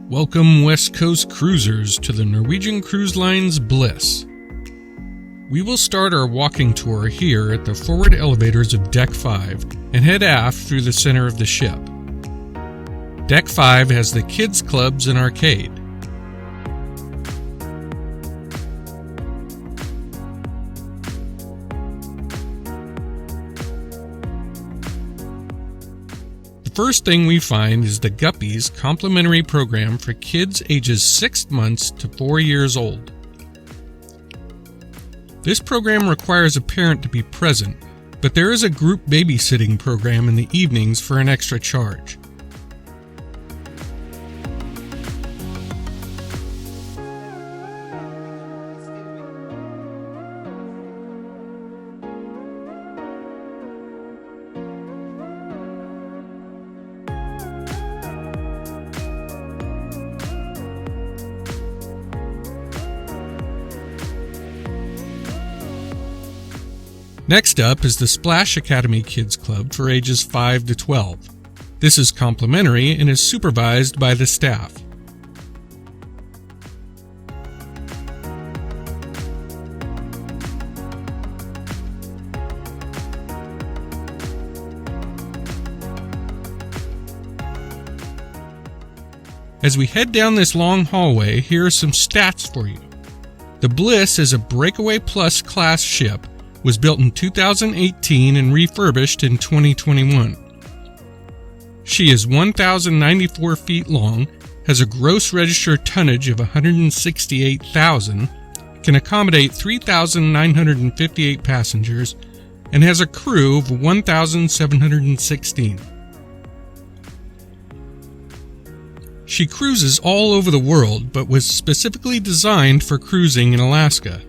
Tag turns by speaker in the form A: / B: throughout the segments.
A: Welcome West Coast cruisers to the Norwegian Cruise Line's Bliss. We will start our walking tour here at the forward elevators of Deck 5 and head aft through the center of the ship. Deck 5 has the kids' clubs and arcade. The first thing we find is the Guppies complimentary program for kids ages 6 months to 4 years old. This program requires a parent to be present, but there is a group babysitting program in the evenings for an extra charge. Next up is the Splash Academy Kids Club for ages 5 to 12. This is complimentary and is supervised by the staff. As we head down this long hallway, here are some stats for you. The Bliss is a Breakaway Plus class ship, was built in 2018 and refurbished in 2021. She is 1,094 feet long, has a gross registered tonnage of 168,000, can accommodate 3,958 passengers, and has a crew of 1,716. She cruises all over the world, but was specifically designed for cruising in Alaska.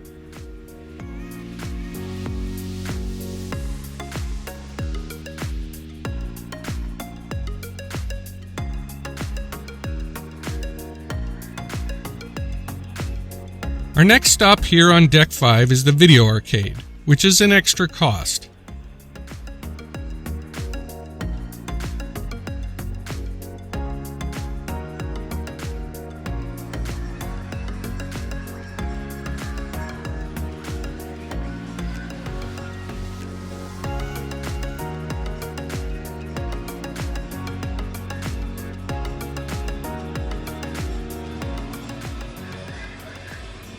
A: Our next stop here on Deck 5 is the video arcade, which is an extra cost.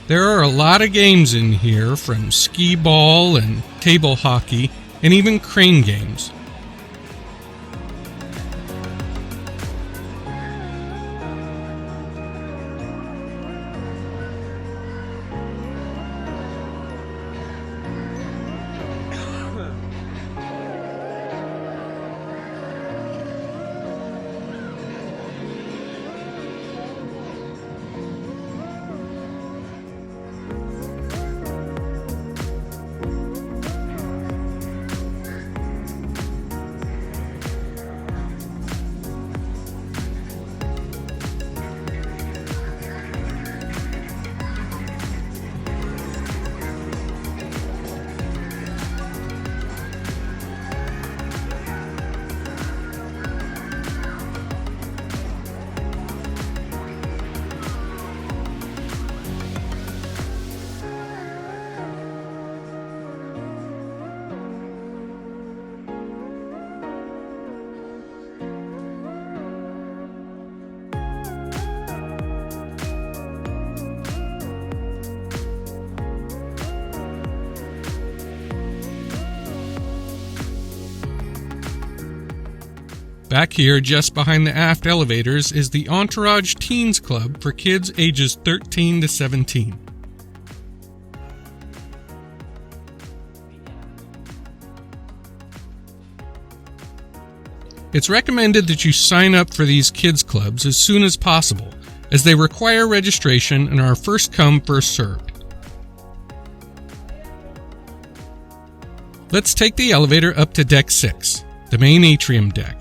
A: There are a lot of games in here, from skee ball and table hockey, and even crane games. Back here, just behind the aft elevators, is the Entourage Teens Club for kids ages 13 to 17. It's recommended that you sign up for these kids clubs as soon as possible, as they require registration and are first come, first served. Let's take the elevator up to Deck 6, the main atrium deck.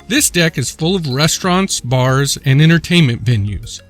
A: This deck is full of restaurants, bars, and entertainment venues.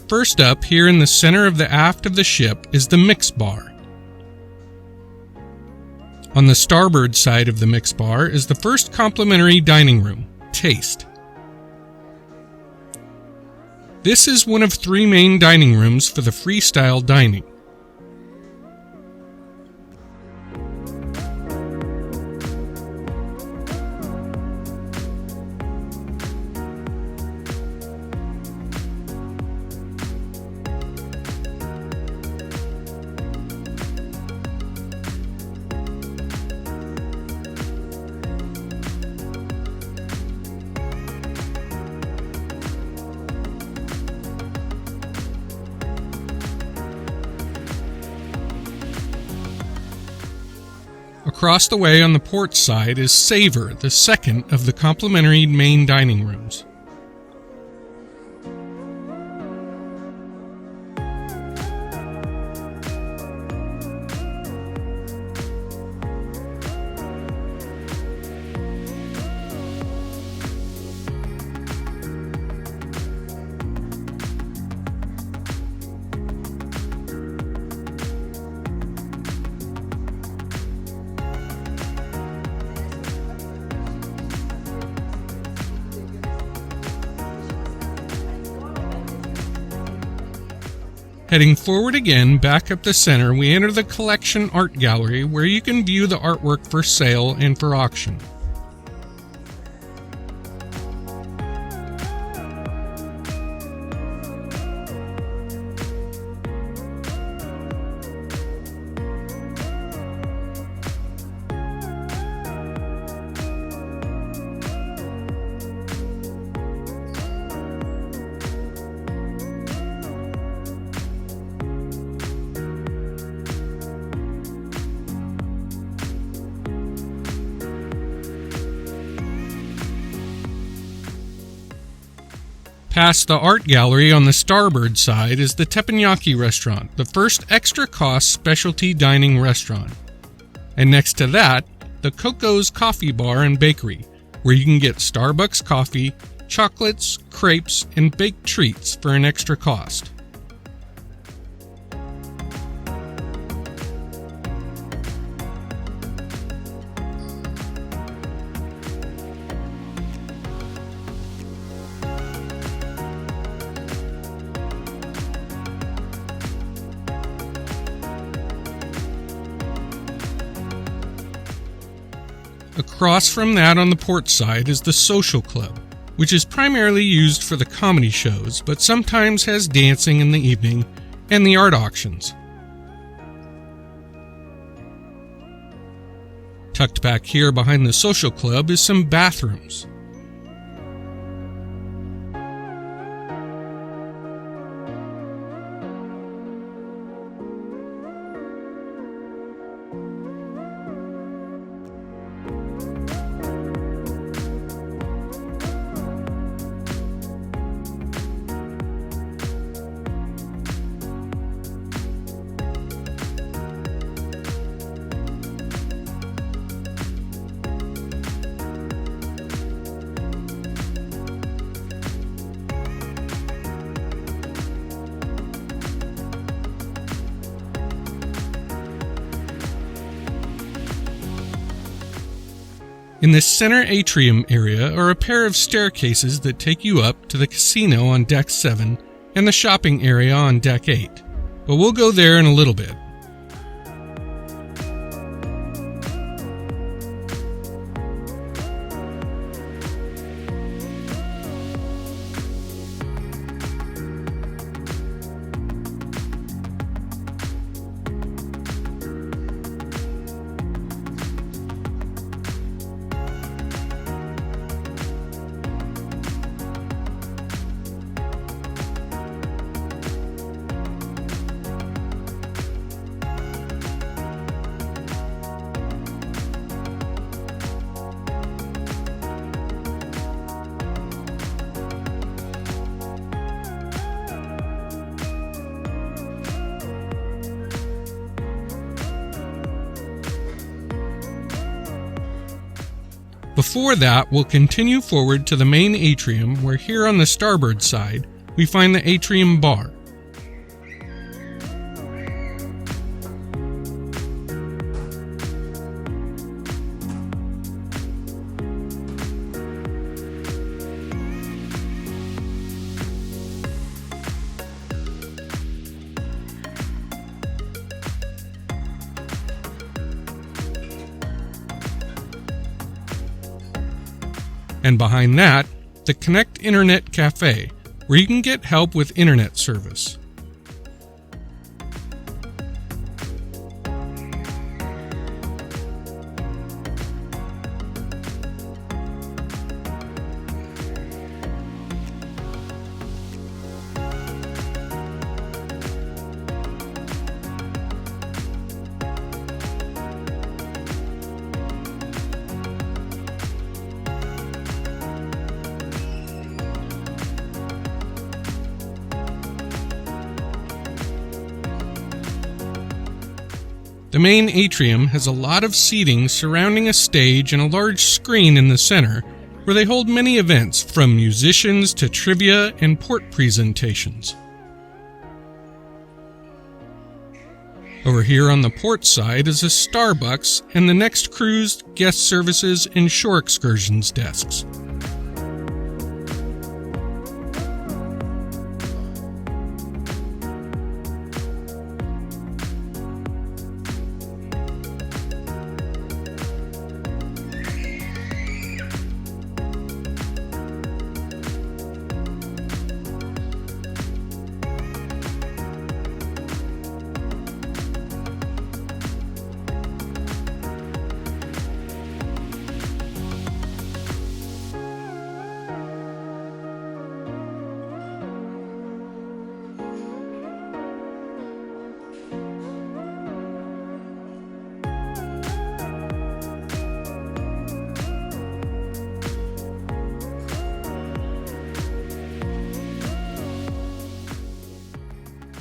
A: First up, here in the center of the aft of the ship, is the MIXX Bar. On the starboard side of the MIXX Bar is the first complimentary dining room, Taste. This is one of 3 main dining rooms for the freestyle dining. Across the way on the port side is Savor, the second of the complimentary main dining rooms. Heading forward again, back up the center, we enter the Collection Art Gallery, where you can view the artwork for sale and for auction. Past the art gallery on the starboard side is the Teppanyaki restaurant, the first extra-cost specialty dining restaurant. And next to that, the Coco's Coffee Bar and Bakery, where you can get Starbucks coffee, chocolates, crepes, and baked treats for an extra cost. Across from that on the port side is the Social Club, which is primarily used for the comedy shows, but sometimes has dancing in the evening and the art auctions. Tucked back here behind the Social Club is some bathrooms. In the center atrium area are a pair of staircases that take you up to the casino on deck 7 and the shopping area on deck 8, but we'll go there in a little bit. Before that, we'll continue forward to the main atrium, where here on the starboard side, we find the Atrium Bar. And behind that, the Connect Internet Cafe, where you can get help with internet service. The main atrium has a lot of seating surrounding a stage and a large screen in the center where they hold many events, from musicians to trivia and port presentations. Over here on the port side is a Starbucks and the next cruise, guest services, and shore excursions desks.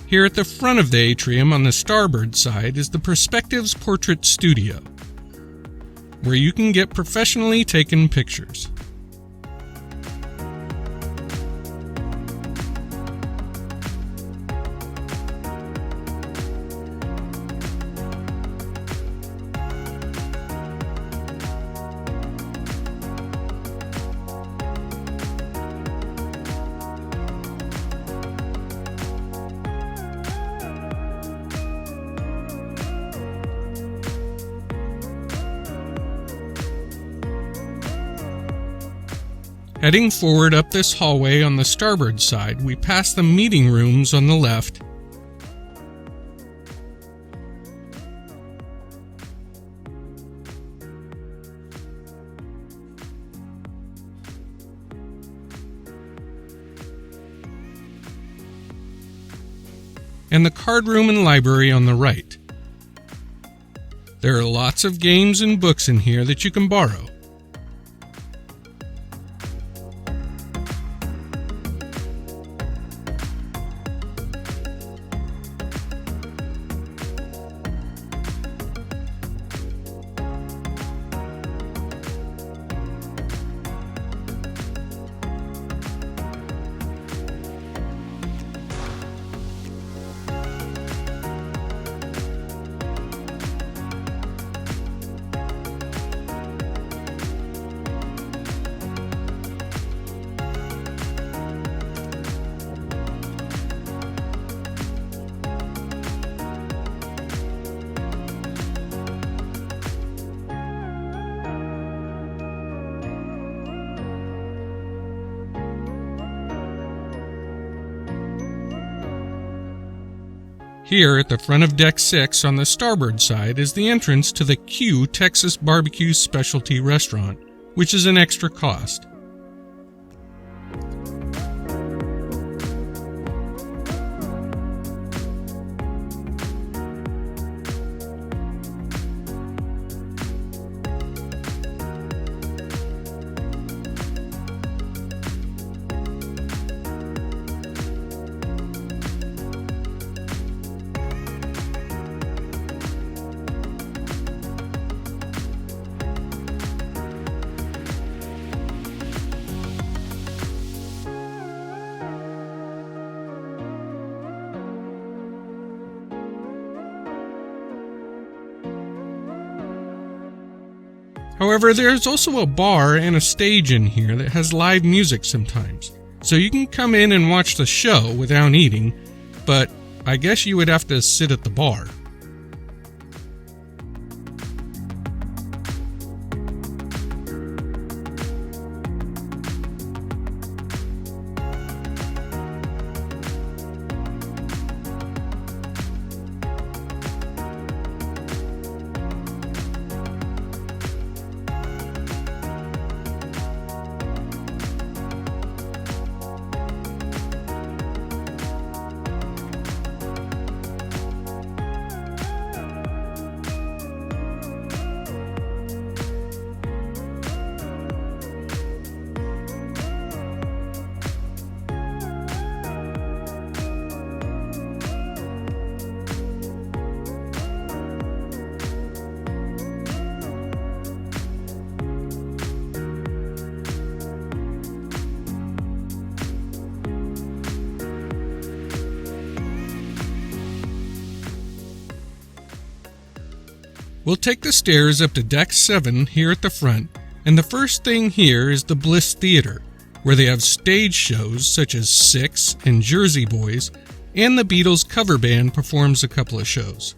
A: Here at the front of the atrium on the starboard side is the Perspectives Portrait Studio, where you can get professionally taken pictures. Heading forward up this hallway on the starboard side, we pass the meeting rooms on the left and the card room and library on the right. There are lots of games and books in here that you can borrow. Here at the front of Deck 6 on the starboard side is the entrance to the Q Texas Barbecue Specialty Restaurant, which is an extra cost. However, there's also a bar and a stage in here that has live music sometimes, so you can come in and watch the show without eating, but I guess you would have to sit at the bar. We'll take the stairs up to Deck 7 here at the front, and the first thing here is the Bliss Theater, where they have stage shows such as Six and Jersey Boys, and the Beatles cover band performs a couple of shows.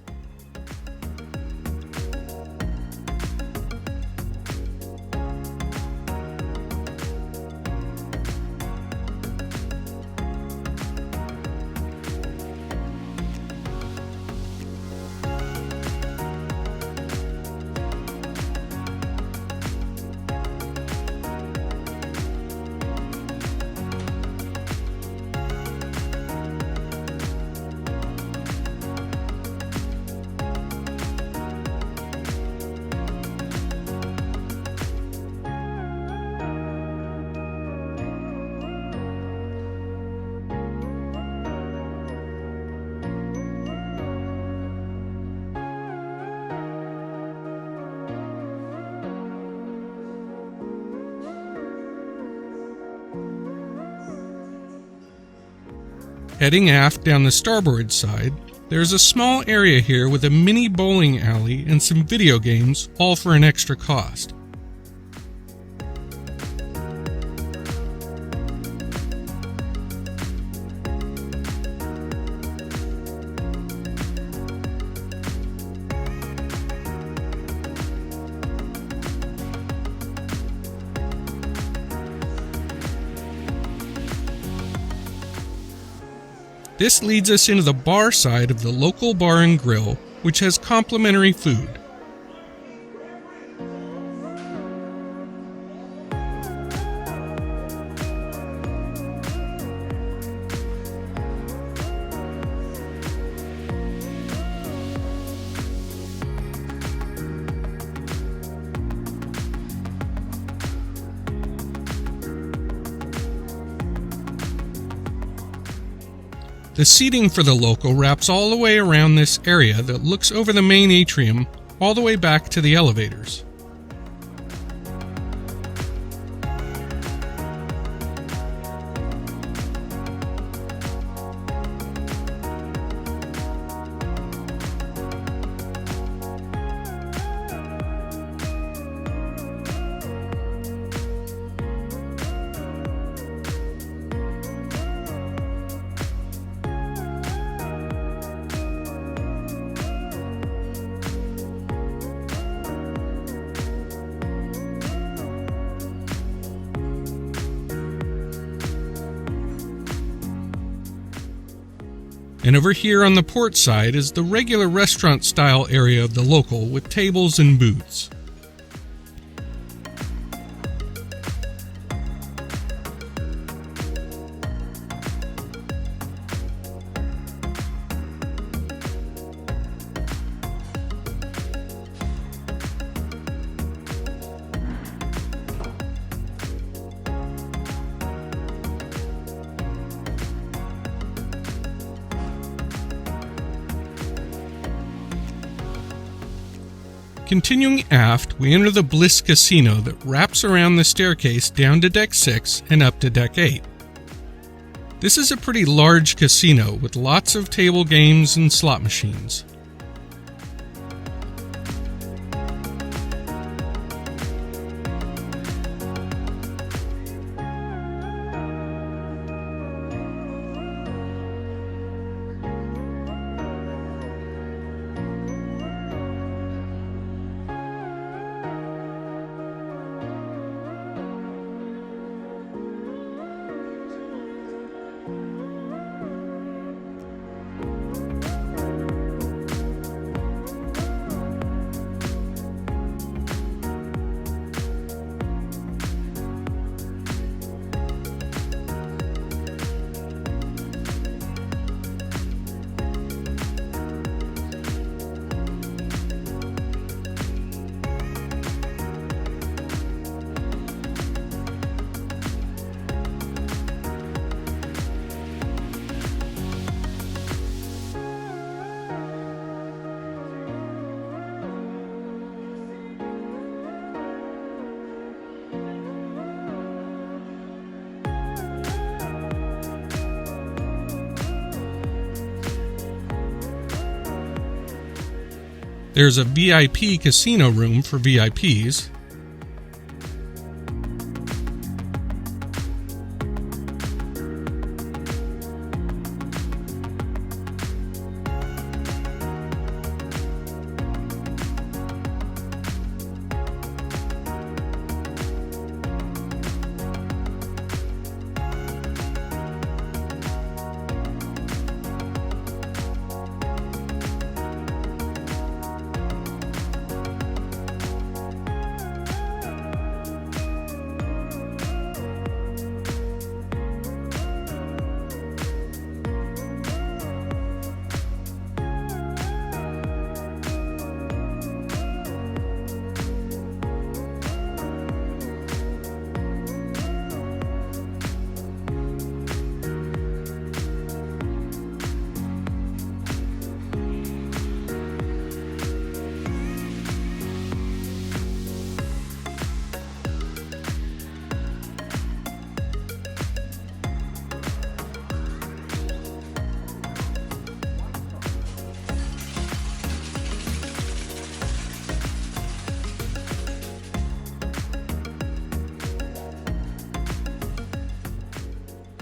A: Heading aft down the starboard side, there's a small area here with a mini bowling alley and some video games, all for an extra cost. This leads us into the bar side of the local bar and grill, which has complimentary food. The seating for the local wraps all the way around this area that looks over the main atrium all the way back to the elevators. And over here on the port side is the regular restaurant-style area of the local with tables and booths. Continuing aft, we enter the Bliss Casino that wraps around the staircase down to Deck 6 and up to Deck 8. This is a pretty large casino with lots of table games and slot machines. There's a VIP casino room for VIPs.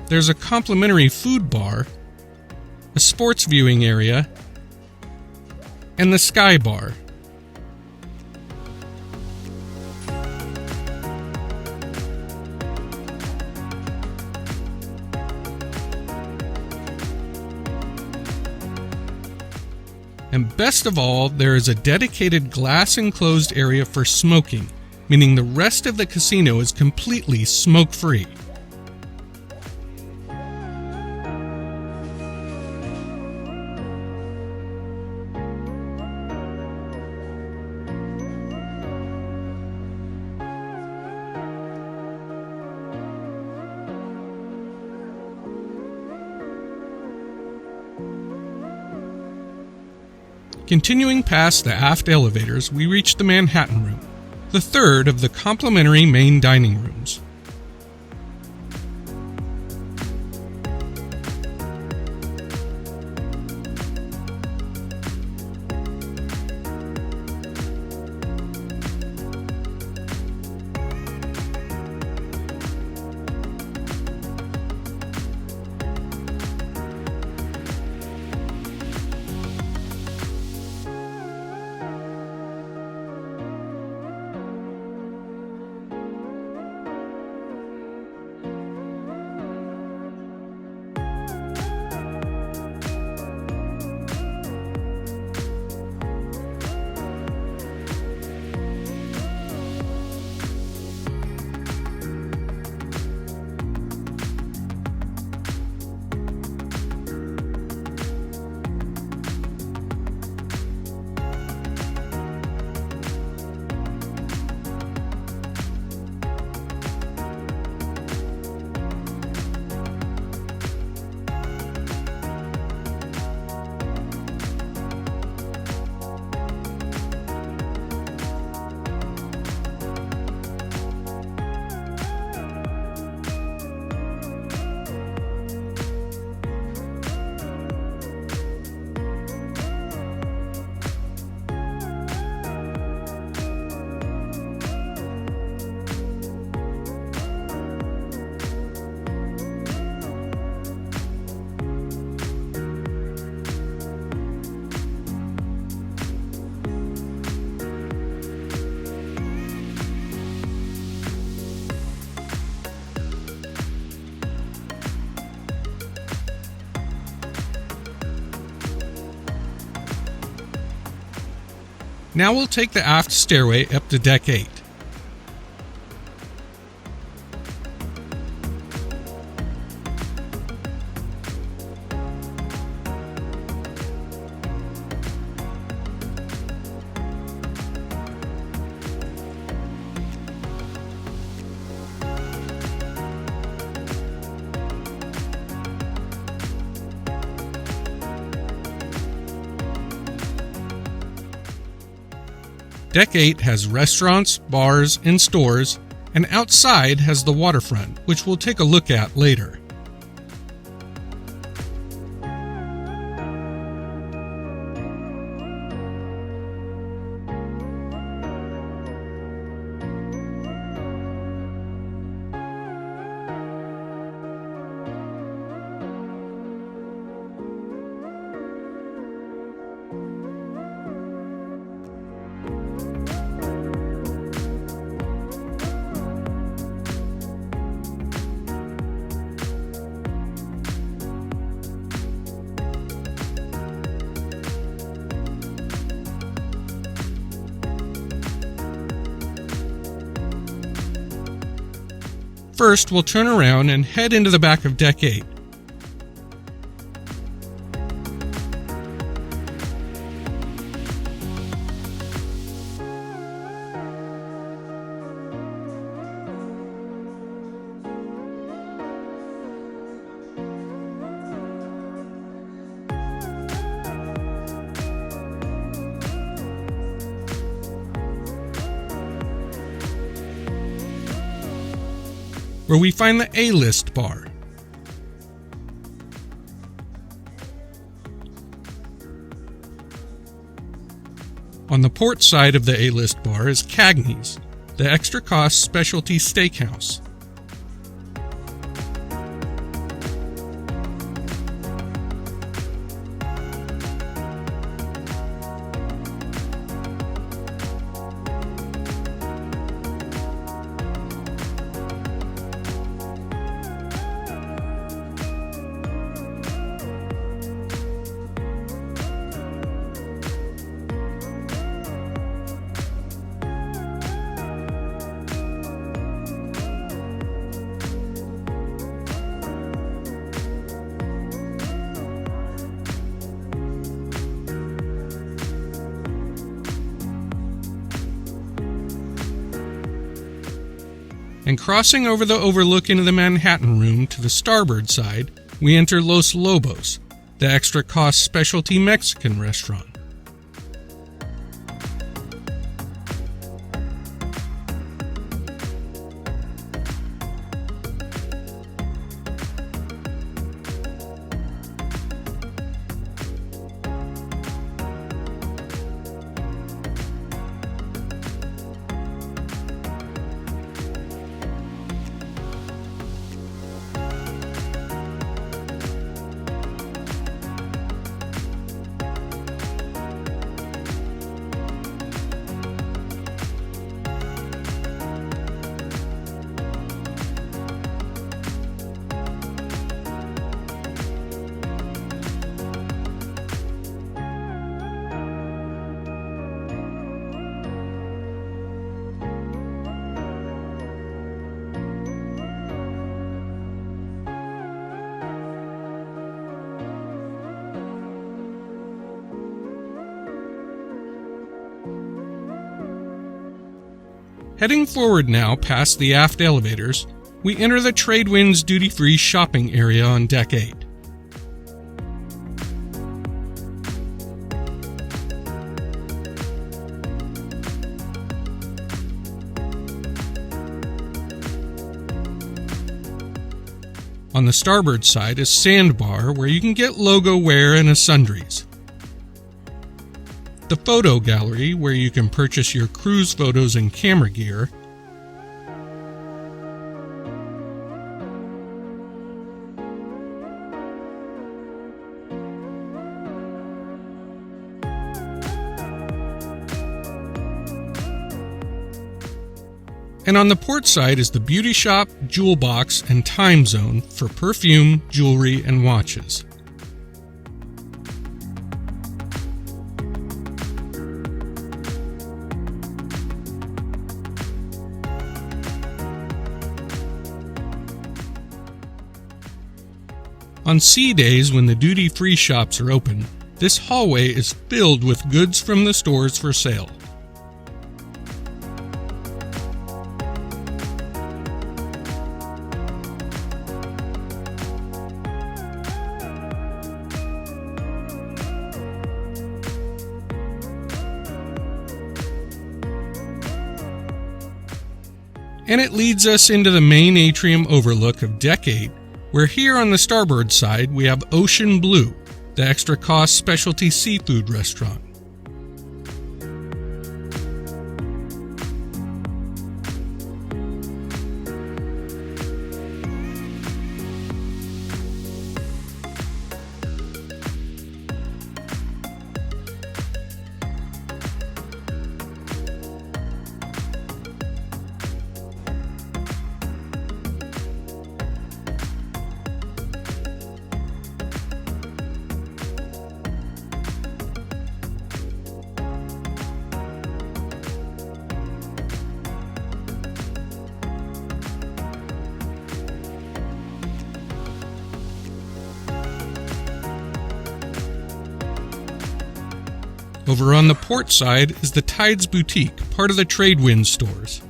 A: There's a complimentary food bar, a sports viewing area, and the Skybar. And best of all, there is a dedicated glass-enclosed area for smoking, meaning the rest of the casino is completely smoke-free. Continuing past the aft elevators, we reach the Manhattan Room, the third of the complimentary main dining rooms. Now we'll take the aft stairway up to Deck 8. Deck 8 has restaurants, bars, and stores, and outside has the waterfront, which we'll take a look at later. First, we'll turn around and head into the back of Deck 8. Where we find the A-list bar. On the port side of the A-list bar is Cagney's, the extra-cost specialty steakhouse. And crossing over the overlook into the Manhattan Room to the starboard side, we enter Los Lobos, the extra-cost specialty Mexican restaurant. Heading forward now past the aft elevators, we enter the Tradewinds duty-free shopping area on Deck 8. On the starboard side is Sandbar, where you can get logo wear and sundries. The photo gallery, where you can purchase your cruise photos and camera gear. And on the port side is the beauty shop, jewel box, and time zone for perfume, jewelry, and watches. On sea days when the duty-free shops are open, this hallway is filled with goods from the stores for sale. And it leads us into the main atrium overlook of Deck 8, where here on the starboard side we have Ocean Blue, the extra-cost specialty seafood restaurant. Over on the port side is the Tides Boutique, part of the Tradewind stores.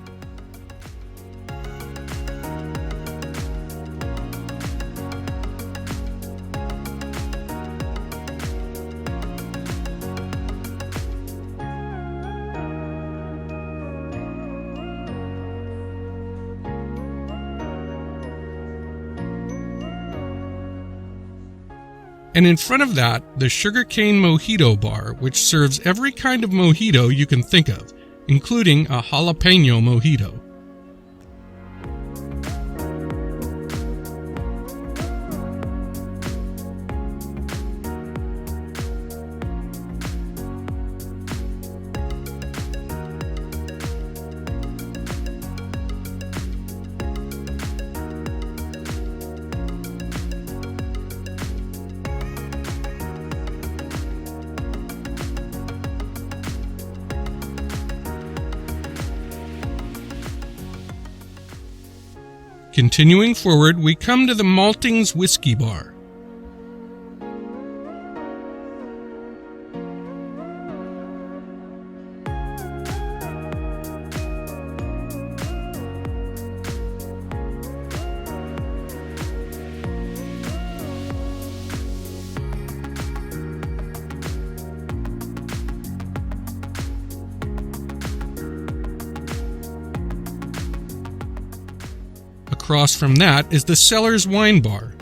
A: And in front of that, the Sugarcane Mojito Bar, which serves every kind of mojito you can think of, including a jalapeno mojito. Continuing forward, we come to the Maltings Whiskey Bar. Across from that is the Cellars Wine Bar.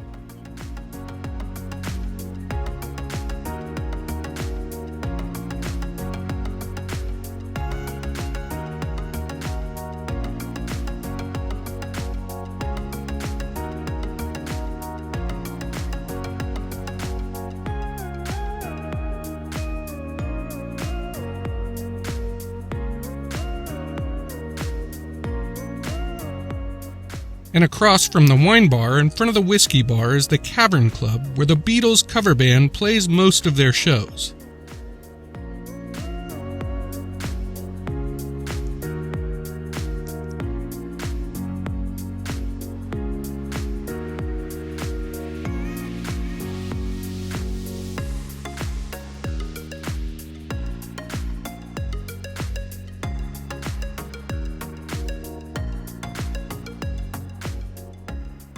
A: And across from the wine bar, in front of the whiskey bar, is the Cavern Club, where the Beatles cover band plays most of their shows.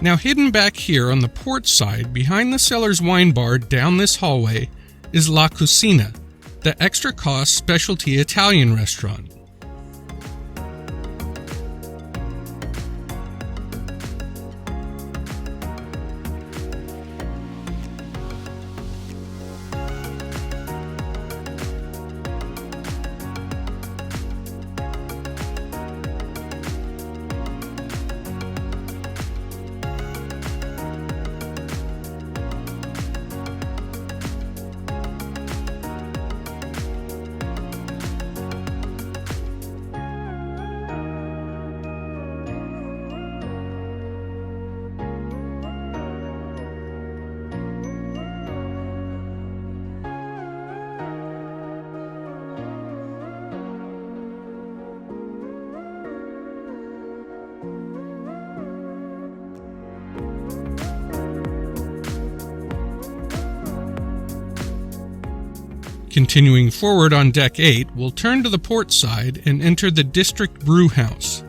A: Now hidden back here on the port side, behind the Cellars Wine Bar down this hallway, is La Cucina, the extra-cost specialty Italian restaurant. Continuing forward on Deck 8, we'll turn to the port side and enter the District Brewhouse.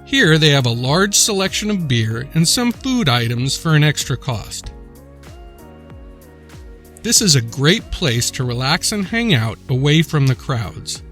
A: Here they have a large selection of beer and some food items for an extra cost. This is a great place to relax and hang out away from the crowds.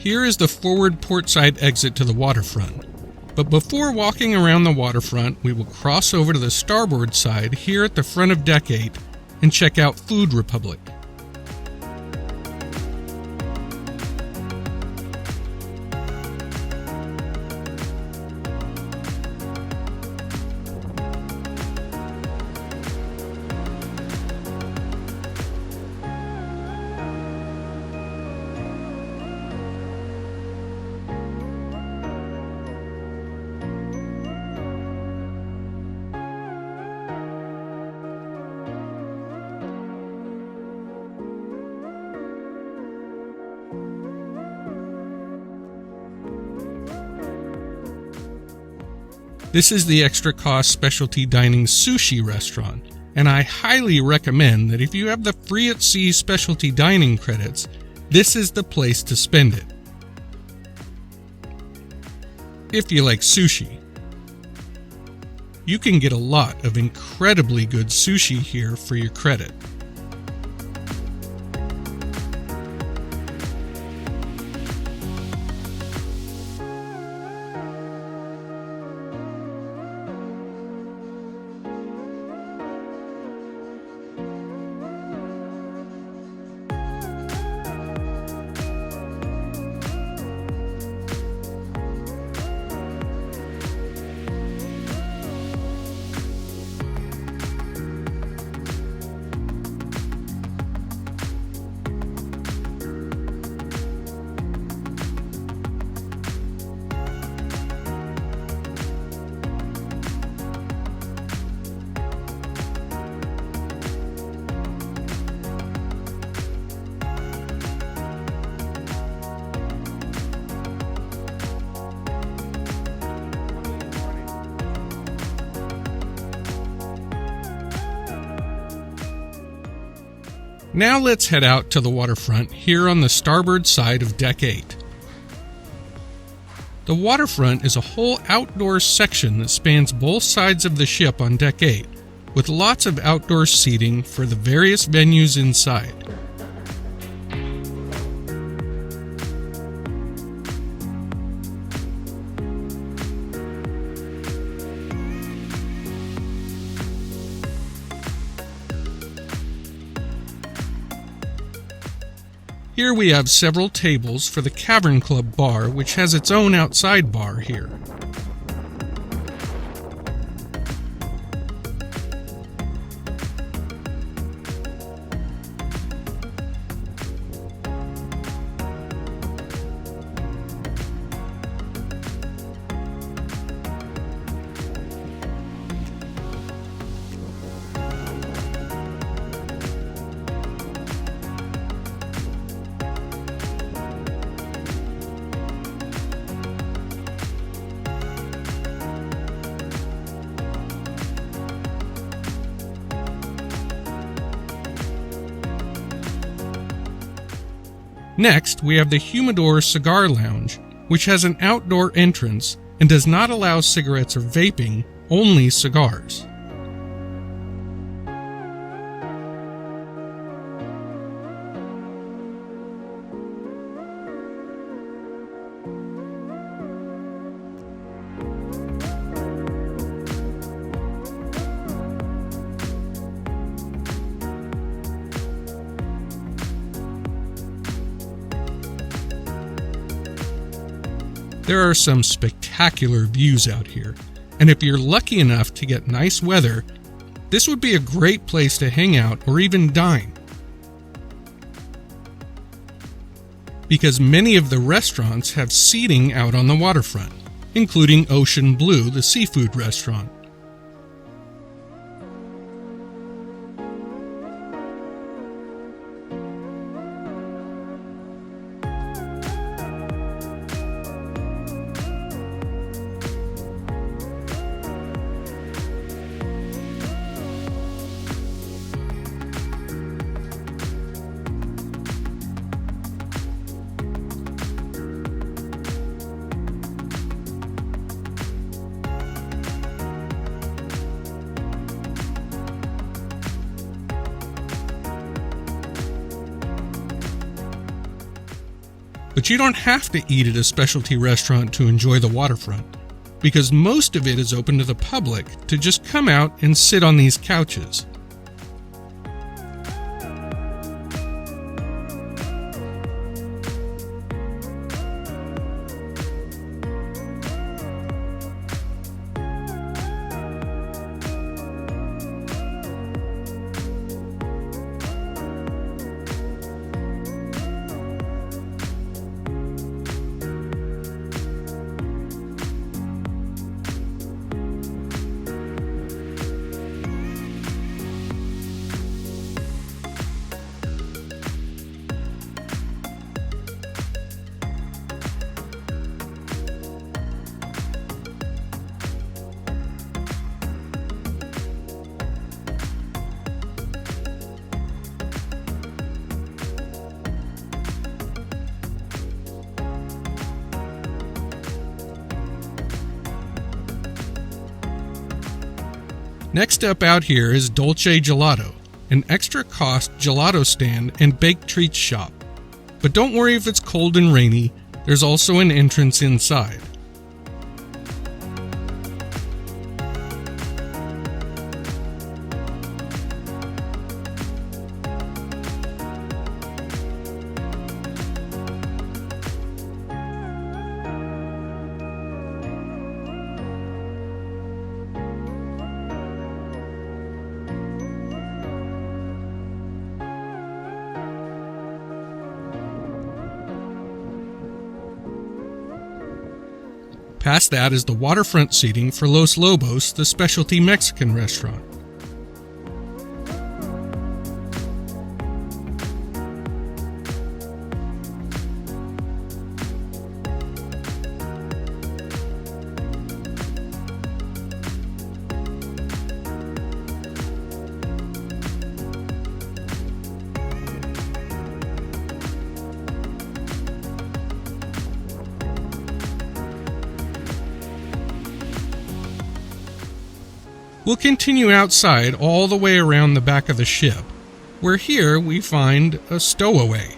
A: Here is the forward portside exit to the waterfront. But before walking around the waterfront, we will cross over to the starboard side here at the front of Deck 8 and check out Food Republic. This is the extra cost specialty dining sushi restaurant, and I highly recommend that if you have the free at sea specialty dining credits, this is the place to spend it. If you like sushi. You can get a lot of incredibly good sushi here for your credit. Now let's head out to the waterfront here on the starboard side of Deck 8. The waterfront is a whole outdoor section that spans both sides of the ship on Deck 8, with lots of outdoor seating for the various venues inside. Here we have several tables for the Cavern Club bar, which has its own outside bar here. Next, we have the Humidor Cigar Lounge, which has an outdoor entrance and does not allow cigarettes or vaping, only cigars. There are some spectacular views out here, and if you're lucky enough to get nice weather, this would be a great place to hang out or even dine. Because many of the restaurants have seating out on the waterfront, including Ocean Blue, the seafood restaurant. But you don't have to eat at a specialty restaurant to enjoy the waterfront, because most of it is open to the public to just come out and sit on these couches. Next up out here is Dolce Gelato, an extra cost gelato stand and baked treats shop. But don't worry if it's cold and rainy, there's also an entrance inside. Past that is the waterfront seating for Los Lobos, the specialty Mexican restaurant. We'll continue outside all the way around the back of the ship, where here we find a stowaway.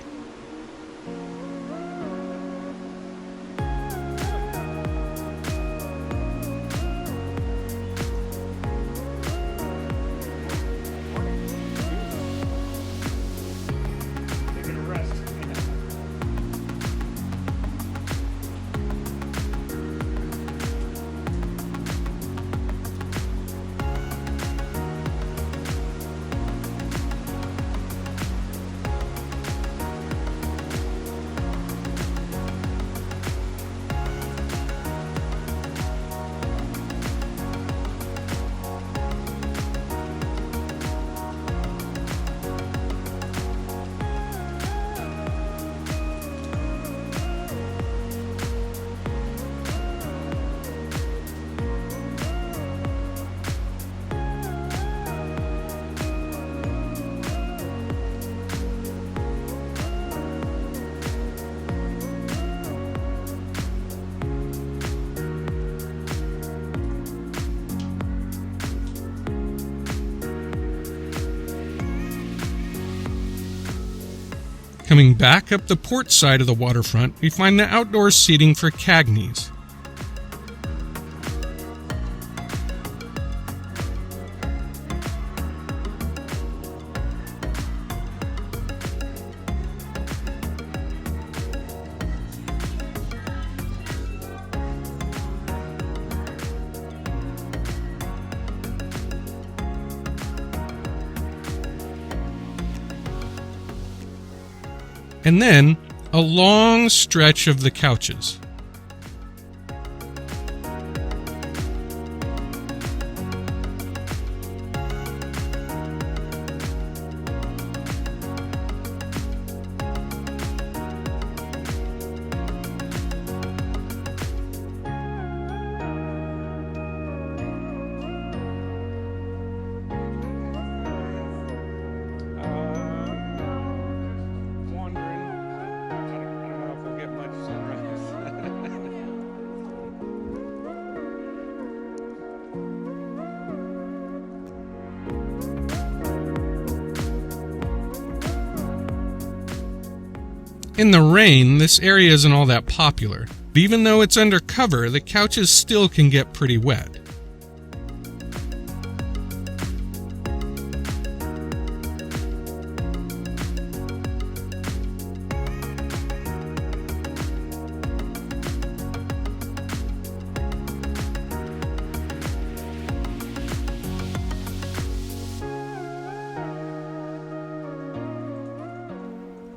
A: Coming back up the port side of the waterfront, we find the outdoor seating for Cagney's. And then a long stretch of the couches. In the rain, this area isn't all that popular, but even though it's under cover, the couches still can get pretty wet.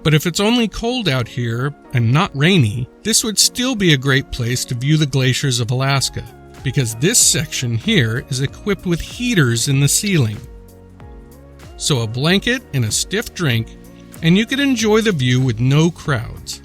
A: But if it's only cold out here and not rainy, this would still be a great place to view the glaciers of Alaska, because this section here is equipped with heaters in the ceiling. So a blanket and a stiff drink, and you could enjoy the view with no crowds.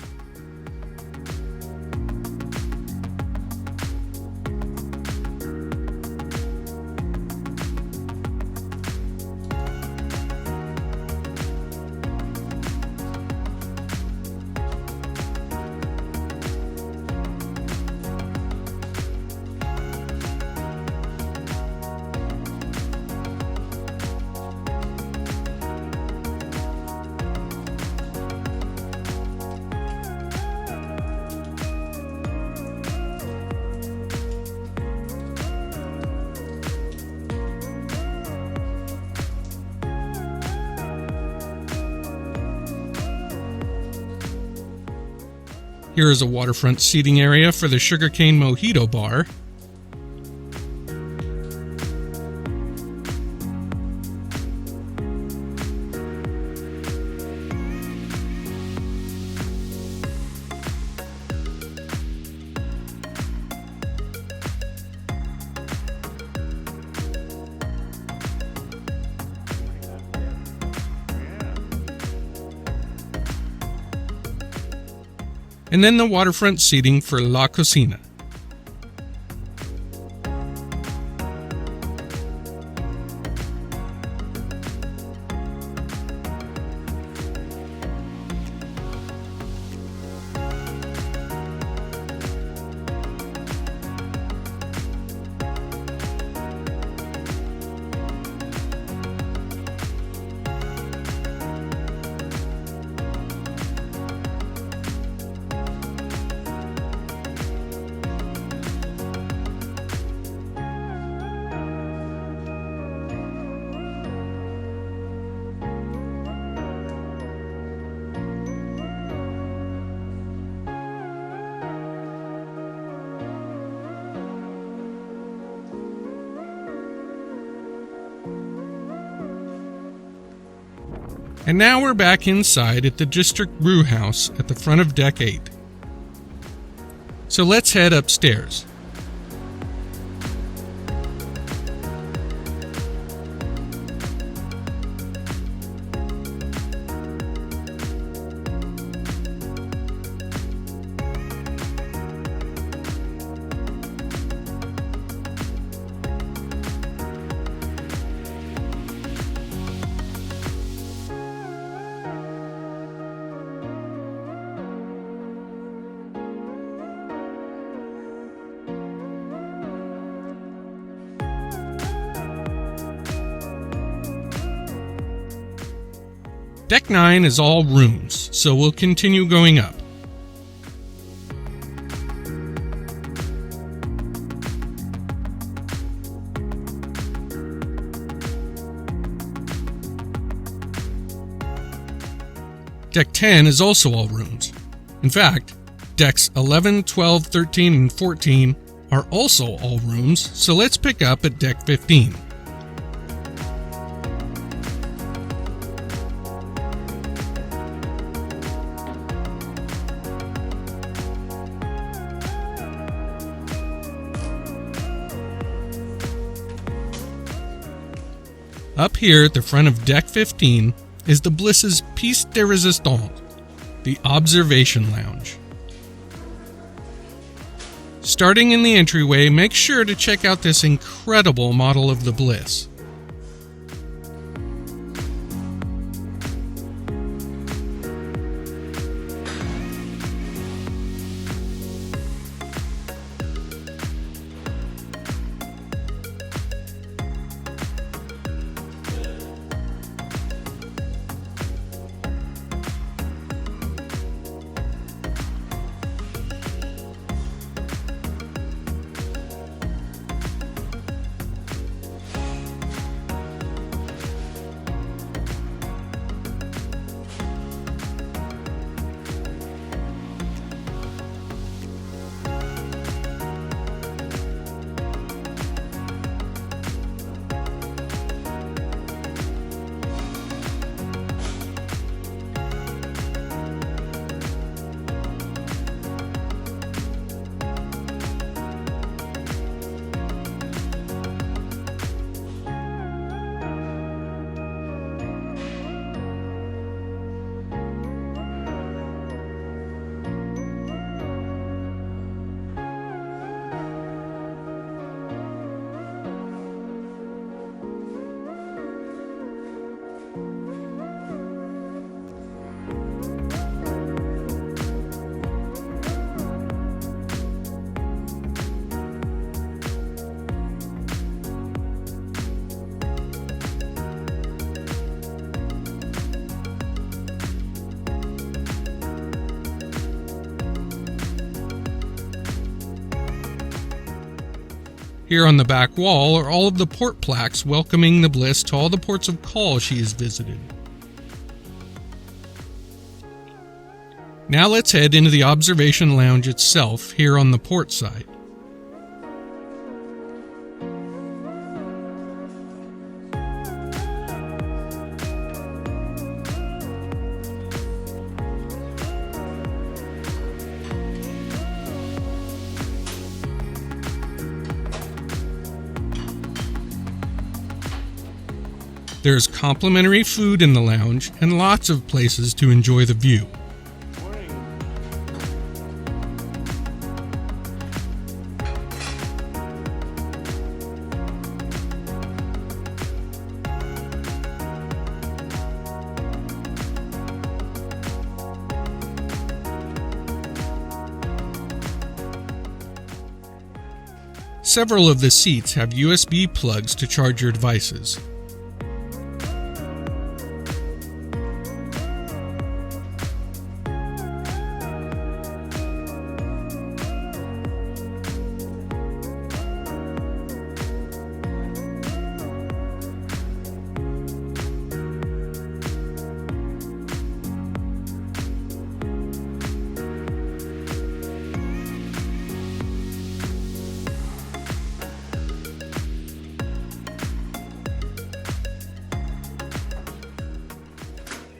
A: Here is a waterfront seating area for the Sugarcane Mojito Bar. And then the waterfront seating for La Cucina. And now we're back inside at the District Brewhouse at the front of Deck 8. So let's head upstairs. Deck 9 is all rooms, so we'll continue going up. Deck 10 is also all rooms. In fact, decks 11, 12, 13, and 14 are also all rooms, so let's pick up at Deck 15. Up here at the front of Deck 15 is the Bliss's piece de resistance, the Observation Lounge. Starting in the entryway, make sure to check out this incredible model of the Bliss. Here on the back wall are all of the port plaques welcoming the Bliss to all the ports of call she has visited. Now let's head into the observation lounge itself here on the port side. There's complimentary food in the lounge and lots of places to enjoy the view. Several of the seats have USB plugs to charge your devices.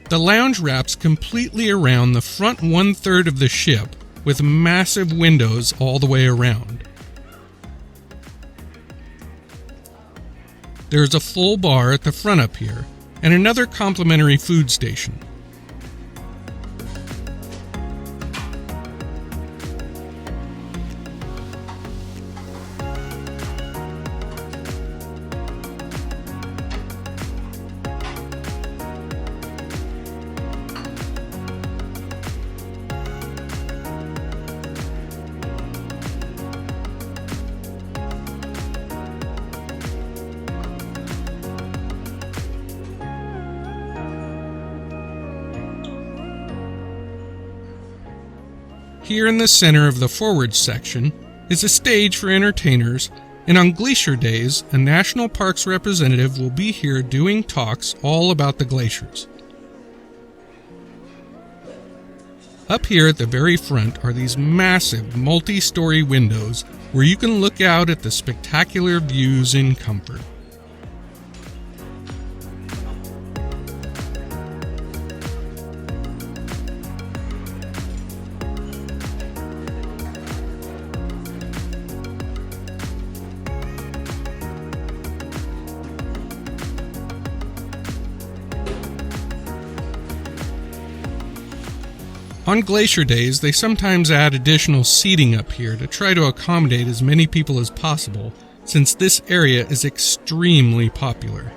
A: The lounge wraps completely around the front 1/3 of the ship with massive windows all the way around. There's a full bar at the front up here and another complimentary food station. Here in the center of the forward section is a stage for entertainers, and on glacier days, a national parks representative will be here doing talks all about the glaciers. Up here at the very front are these massive multi-story windows where you can look out at the spectacular views in comfort. On glacier days, they sometimes add additional seating up here to try to accommodate as many people as possible, since this area is extremely popular.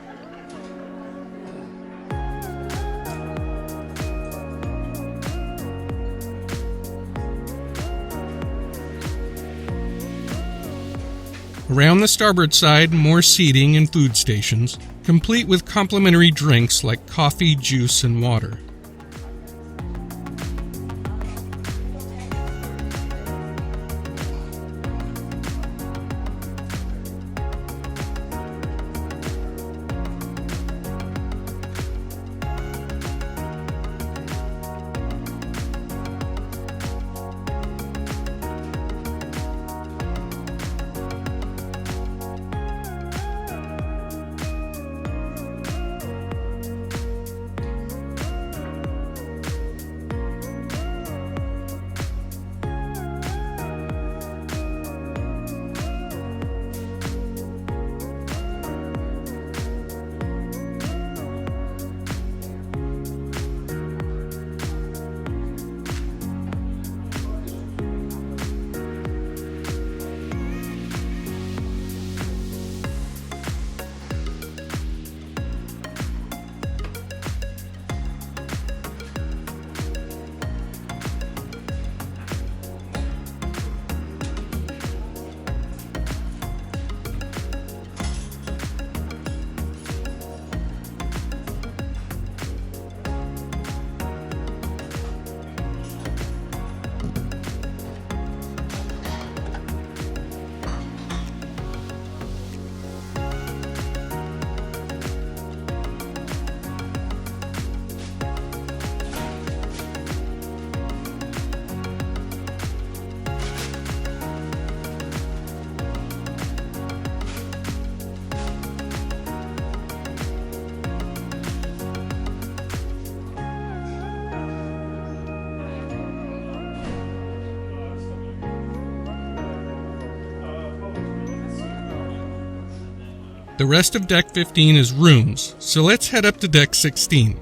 A: Around the starboard side, more seating and food stations, complete with complimentary drinks like coffee, juice, and water. The rest of deck 15 is rooms, so let's head up to deck 16.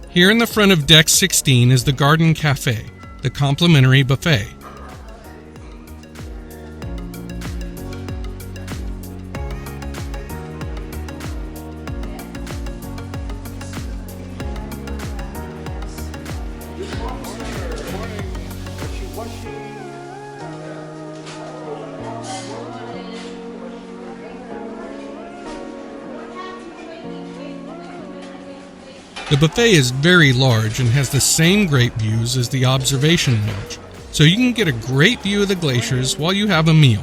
A: Here in the front of deck 16 is the Garden Cafe, the complimentary buffet. The buffet is very large and has the same great views as the observation lounge, so you can get a great view of the glaciers while you have a meal.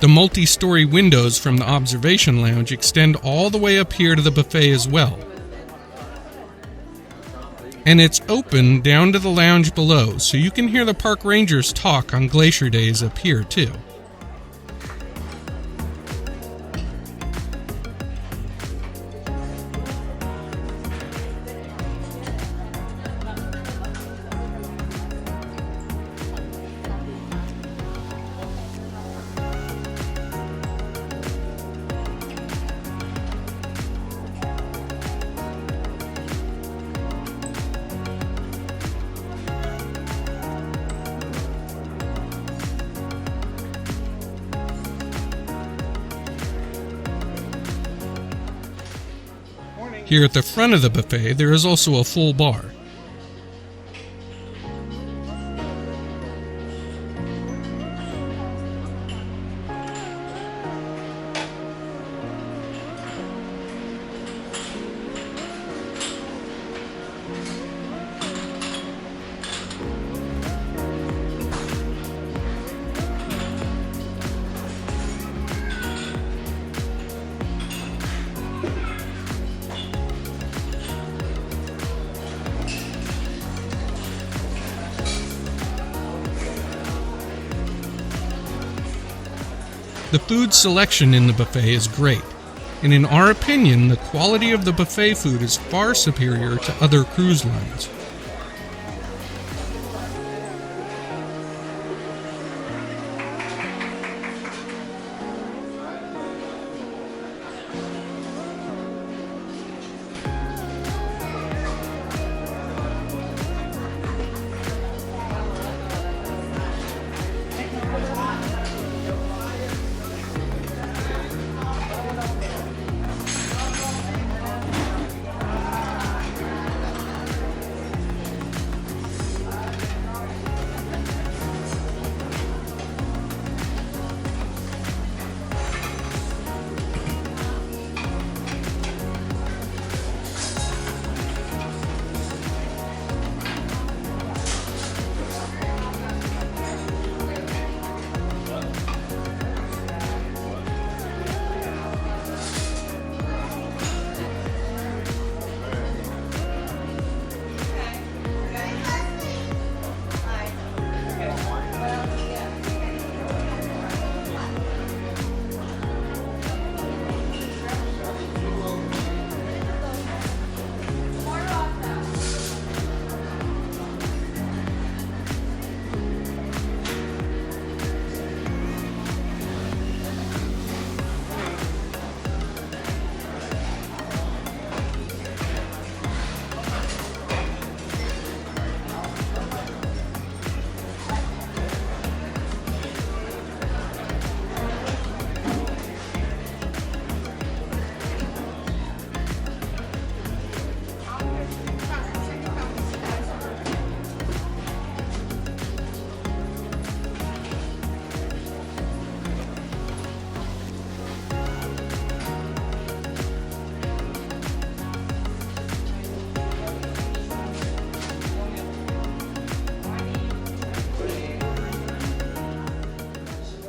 A: The multi-story windows from the observation lounge extend all the way up here to the buffet as well. And it's open down to the lounge below, so you can hear the park rangers talk on glacier days up here too. Here at the front of the buffet, there is also a full bar. The food selection in the buffet is great, and in our opinion, the quality of the buffet food is far superior to other cruise lines.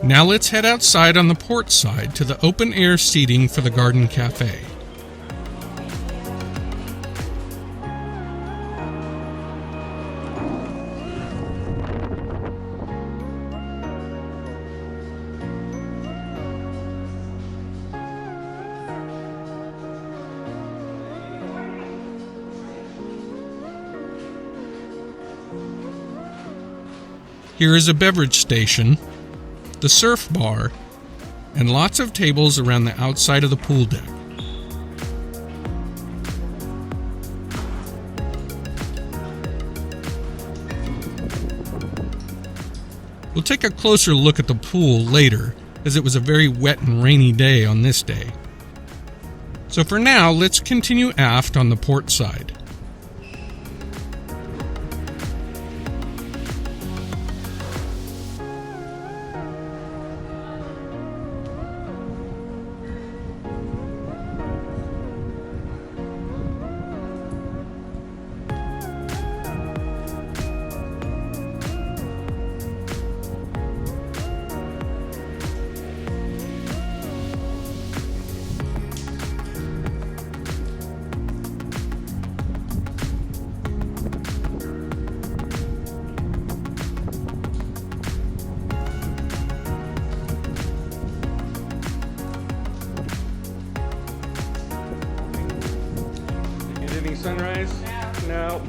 A: Now let's head outside on the port side to the open air seating for the Garden Cafe. Here is a beverage station, the surf bar, and lots of tables around the outside of the pool deck. We'll take a closer look at the pool later, as it was a very wet and rainy day on this day. So for now, let's continue aft on the port side. Sunrise? No.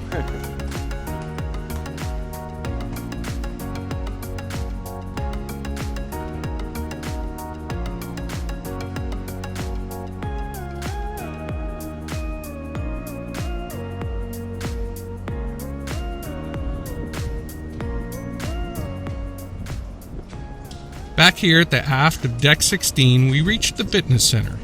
A: Back here at the aft of Deck 16, we reached the fitness center.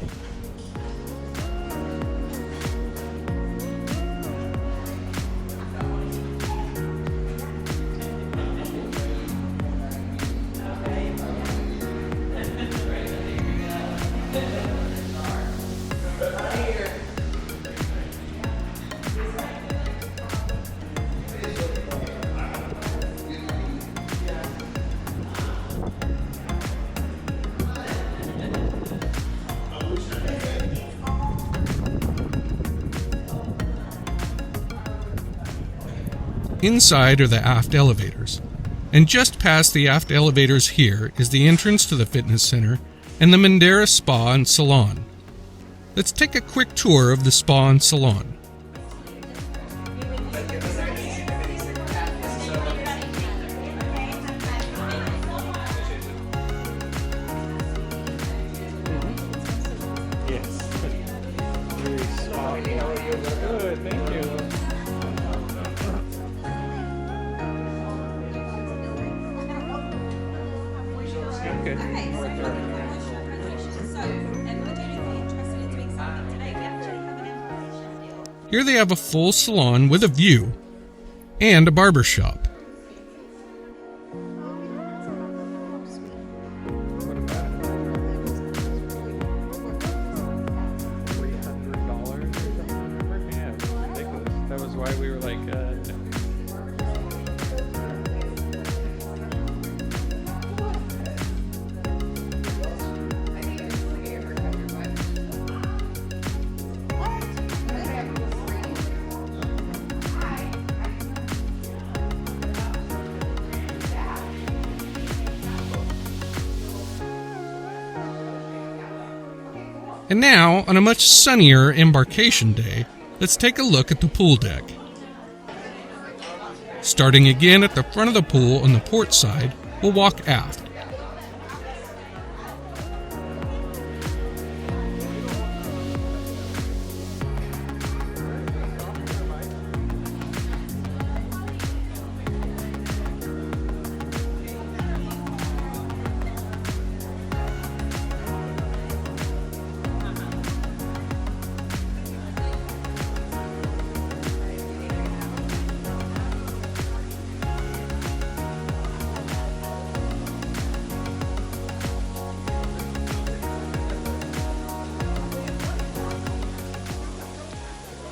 A: Inside are the aft elevators, and just past the aft elevators here is the entrance to the fitness center and the Mandara Spa and Salon. Let's take a quick tour of the spa and salon. Here they have a full salon with a view and a barber shop.
B: That was why we were like,
A: And now, on a much sunnier embarkation day, let's take a look at the pool deck. Starting again at the front of the pool on the port side, we'll walk aft.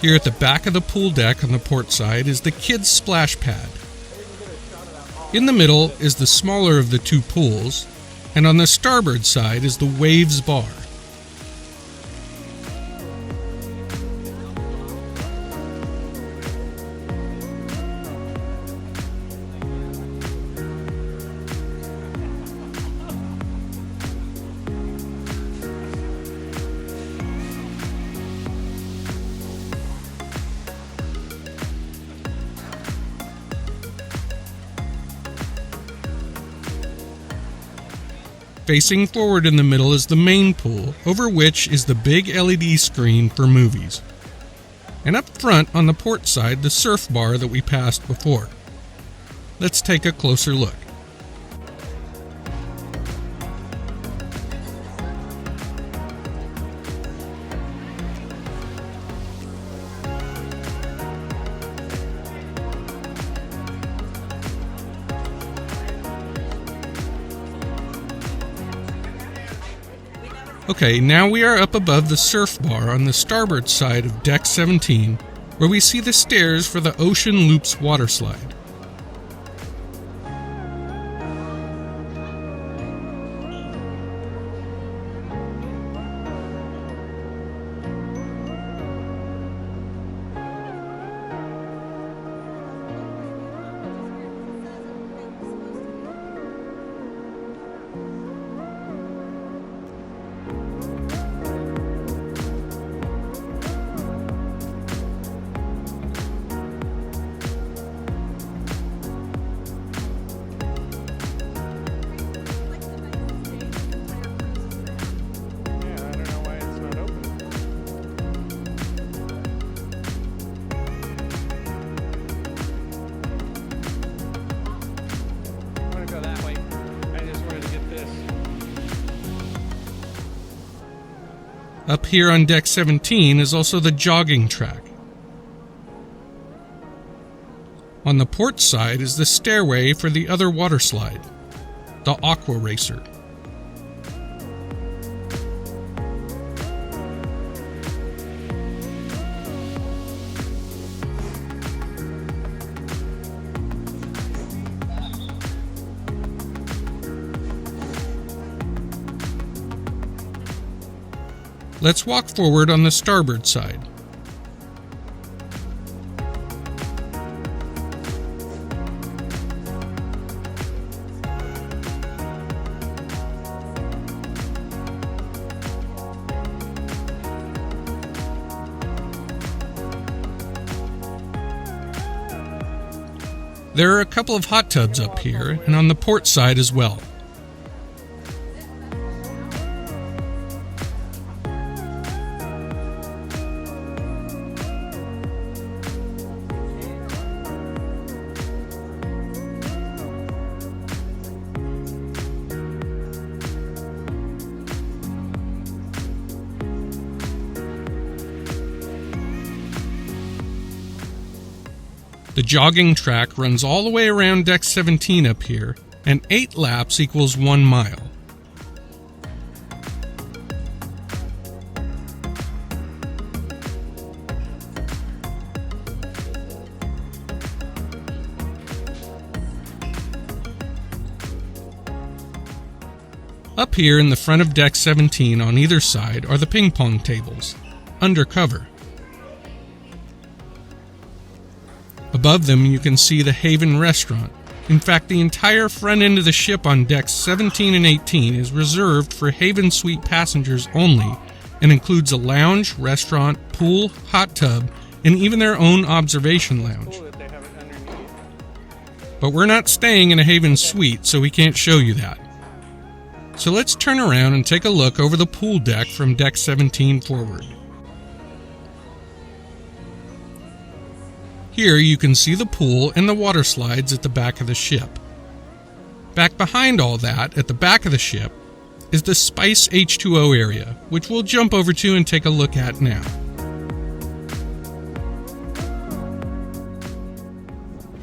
A: Here at the back of the pool deck on the port side is the kids' splash pad. In the middle is the smaller of the two pools, And on the starboard side is the Waves Bar. Facing forward in the middle is the main pool, over which is the big LED screen for movies. And up front on the port side, the surf bar that we passed before. Let's take a closer look. Okay, now we are up above the surf bar on the starboard side of deck 17, where we see the stairs for the Ocean Loops water slide. Up here on deck 17 is also the jogging track. On the port side is the stairway for the other water slide, the Aqua Racer. Let's walk forward on the starboard side. There are a couple of hot tubs up here and on the port side as well. The jogging track runs all the way around deck 17 up here, and 8 laps equals 1 mile. Up here in the front of deck 17 on either side are the ping pong tables, undercover. Above them you can see the Haven restaurant. In fact, the entire front end of the ship on decks 17 and 18 is reserved for Haven Suite passengers only and includes a lounge, restaurant, pool, hot tub, and even their own observation lounge. But we're not staying in a Haven Suite, so we can't show you that. So let's turn around and take a look over the pool deck from deck 17 forward. Here you can see the pool and the water slides at the back of the ship. Back behind all that, at the back of the ship, is the Spice H2O area, which we'll jump over to and take a look at now.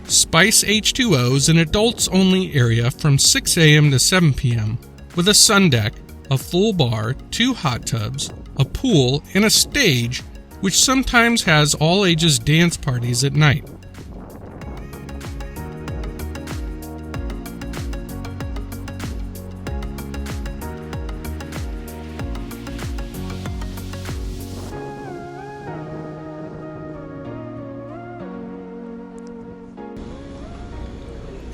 A: Spice H2O is an adults-only area from 6 a.m. to 7 p.m. with a sun deck, a full bar, 2 hot tubs, a pool, and a stage, which sometimes has all-ages dance parties at night.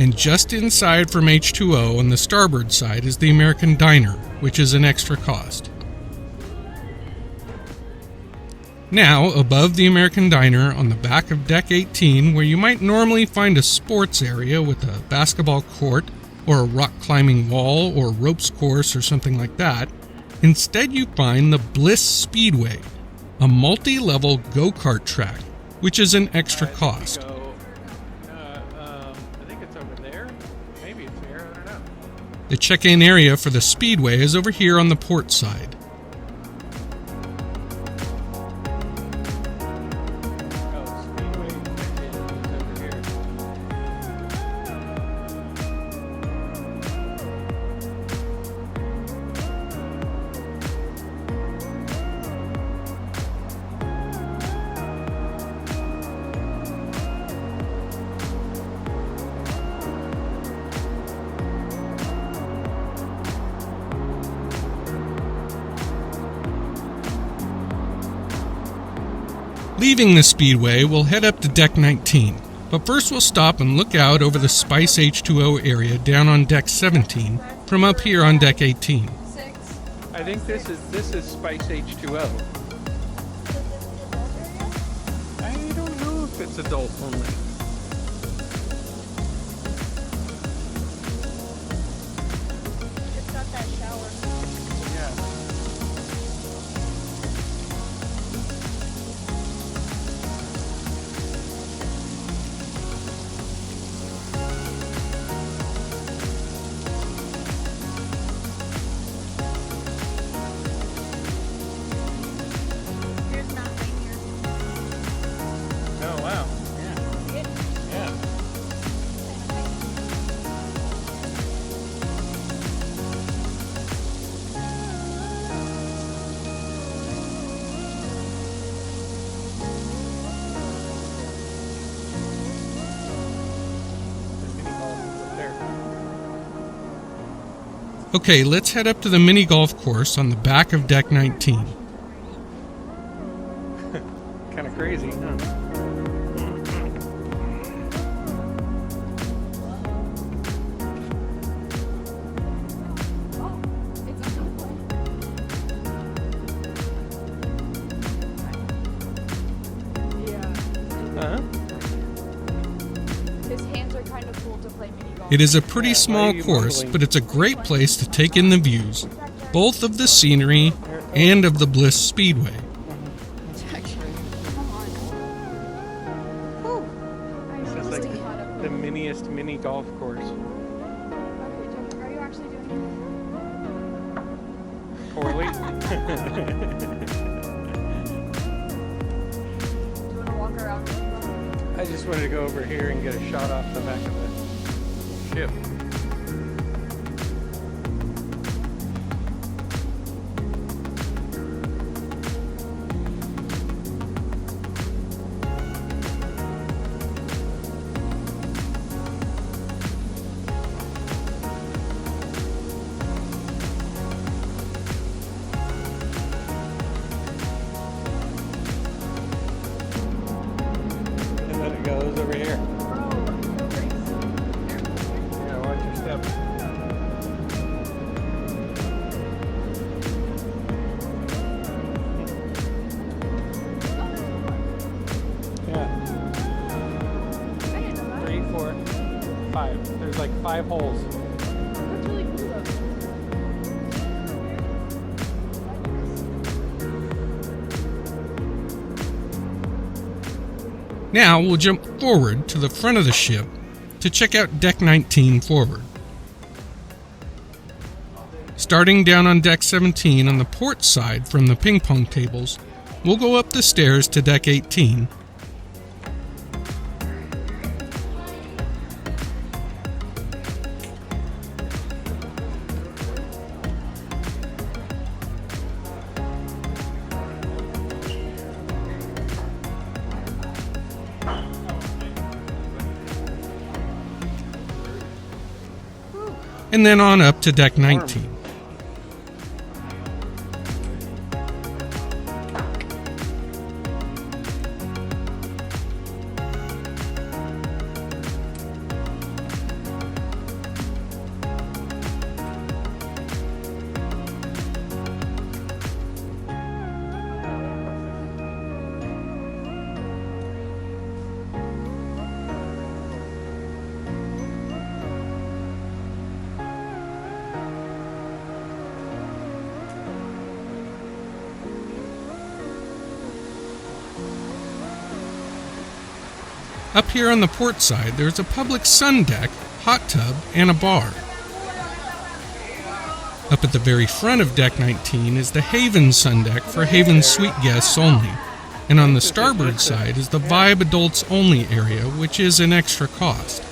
A: And just inside from H2O on the starboard side is the American Diner, which is an extra cost. Now, above the American Diner, on the back of Deck 18, where you might normally find a sports area with a basketball court or a rock climbing wall or ropes course or something like that, instead you find the Bliss Speedway, a multi-level go-kart track, which is an extra cost. The check-in area for the Speedway is over here on the port side. Leaving the Speedway, we'll head up to Deck 19, but first we'll stop and look out over the Spice H2O area down on Deck 17 from up here on Deck 18.
B: I think this is Spice H2O. I don't know if it's adult only.
C: It's got that shower.
B: Yeah.
C: Here's nothing here.
B: Oh wow. Yeah. Yeah. There's mini golf up there.
A: Okay, let's head up to the mini golf course on the back of Deck 19.
B: Kind of crazy, huh?
C: Oh, it's a good one. Yeah.
B: Uh-huh.
C: His hands are kind of cool to play mini golf.
A: It is a pretty small
B: why are you
A: course,
B: mumbling?
A: but it's a great place to take in the views, both of the scenery and of the Bliss Speedway.
C: Come on. Whew.
B: This is like the miniest mini golf course.
C: Okay, Joe, are you actually doing
B: Poorly.
C: it? Do you want to walk around?
B: I just wanted to go over here and get a shot off the back of the ship. And then it goes over here. Yeah, watch your step. Yeah, 3, 4, 5. There's like 5 holes.
C: That's really cool though.
A: Now we'll jump forward to the front of the ship to check out Deck 19 forward. Starting down on Deck 17 on the port side from the ping pong tables, we'll go up the stairs to Deck 18. And then on up to Deck 19. Up here on the port side, there's a public sun deck, hot tub, and a bar. Up at the very front of Deck 19 is the Haven sun deck for Haven suite guests only, and on the starboard side is the Vibe Adults Only area, which is an extra cost.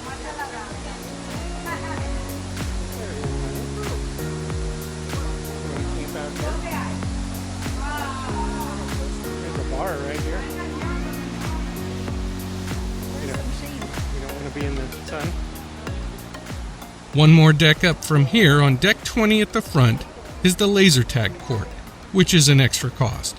B: There's a bar right here. You don't want to be in the sun.
A: One more deck up from here, on Deck 20 at the front, is the laser tag court, which is an extra cost.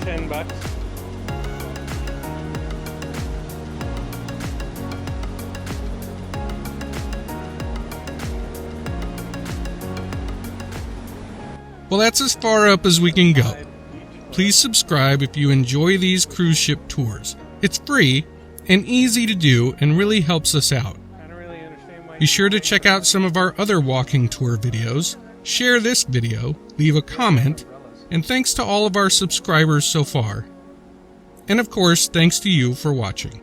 B: $10.
A: Well, that's as far up as we can go. Please subscribe if you enjoy these cruise ship tours. It's free and easy to do and really helps us out. Be sure to check out some of our other walking tour videos, share this video, leave a comment, and thanks to all of our subscribers so far. And of course, thanks to you for watching.